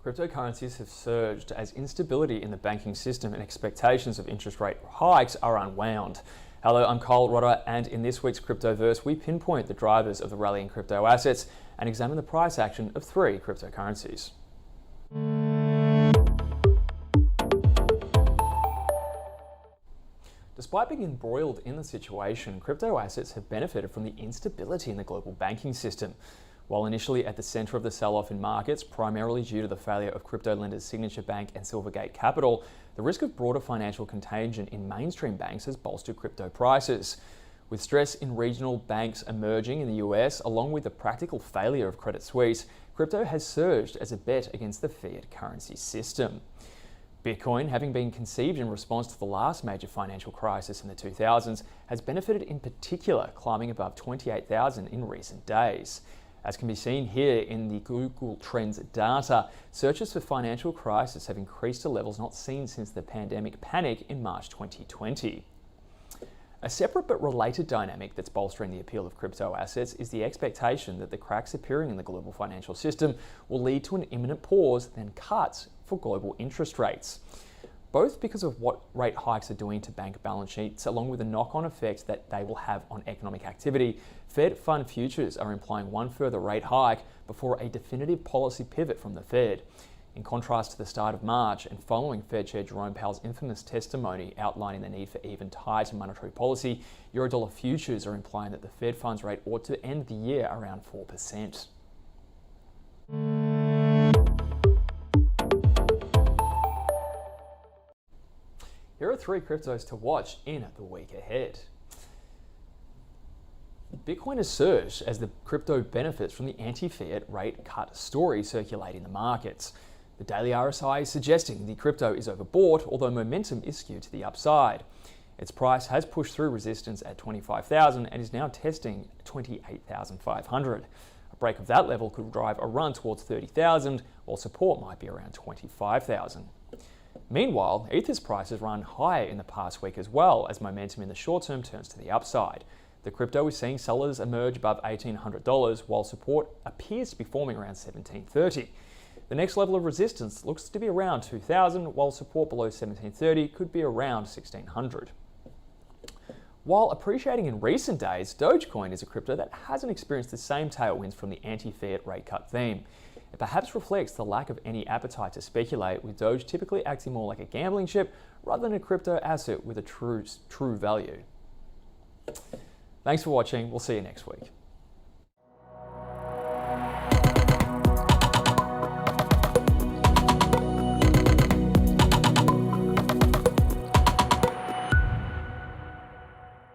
Cryptocurrencies have surged as instability in the banking system and expectations of interest rate hikes are unwound. Hello, I'm Kyle Rodder, and in this week's Cryptoverse, we pinpoint the drivers of the rally in crypto assets and examine the price action of three cryptocurrencies. Despite being embroiled in the situation, crypto assets have benefited from the instability in the global banking system. While initially at the center of the sell-off in markets, primarily due to the failure of crypto lenders Signature Bank and Silvergate Capital, the risk of broader financial contagion in mainstream banks has bolstered crypto prices. With stress in regional banks emerging in the US, along with the practical failure of Credit Suisse, crypto has surged as a bet against the fiat currency system. Bitcoin, having been conceived in response to the last major financial crisis in the 2000s, has benefited in particular, climbing above 28,000 in recent days. As can be seen here in the Google Trends data, searches for financial crisis have increased to levels not seen since the pandemic panic in March 2020. A separate but related dynamic that's bolstering the appeal of crypto assets is the expectation that the cracks appearing in the global financial system will lead to an imminent pause, then cuts for global interest rates. Both because of what rate hikes are doing to bank balance sheets, along with the knock-on effect that they will have on economic activity, Fed fund futures are implying one further rate hike before a definitive policy pivot from the Fed. In contrast to the start of March and following Fed Chair Jerome Powell's infamous testimony outlining the need for even tighter monetary policy, Eurodollar futures are implying that the Fed funds rate ought to end the year around 4%. Here are three cryptos to watch in the week ahead. Bitcoin has surged as the crypto benefits from the anti-fiat rate cut story circulating the markets. The daily RSI is suggesting the crypto is overbought, although momentum is skewed to the upside. Its price has pushed through resistance at 25,000 and is now testing 28,500. A break of that level could drive a run towards 30,000, while support might be around 25,000. Meanwhile, Ether's price has run higher in the past week as well as momentum in the short term turns to the upside. The crypto is seeing sellers emerge above $1,800 while support appears to be forming around $1,730. The next level of resistance looks to be around 2,000 while support below $1,730 could be around 1,600. While appreciating in recent days, Dogecoin is a crypto that hasn't experienced the same tailwinds from the anti-fiat rate cut theme. It perhaps reflects the lack of any appetite to speculate, with Doge typically acting more like a gambling chip rather than a crypto asset with a true value. Thanks for watching. We'll see you next week.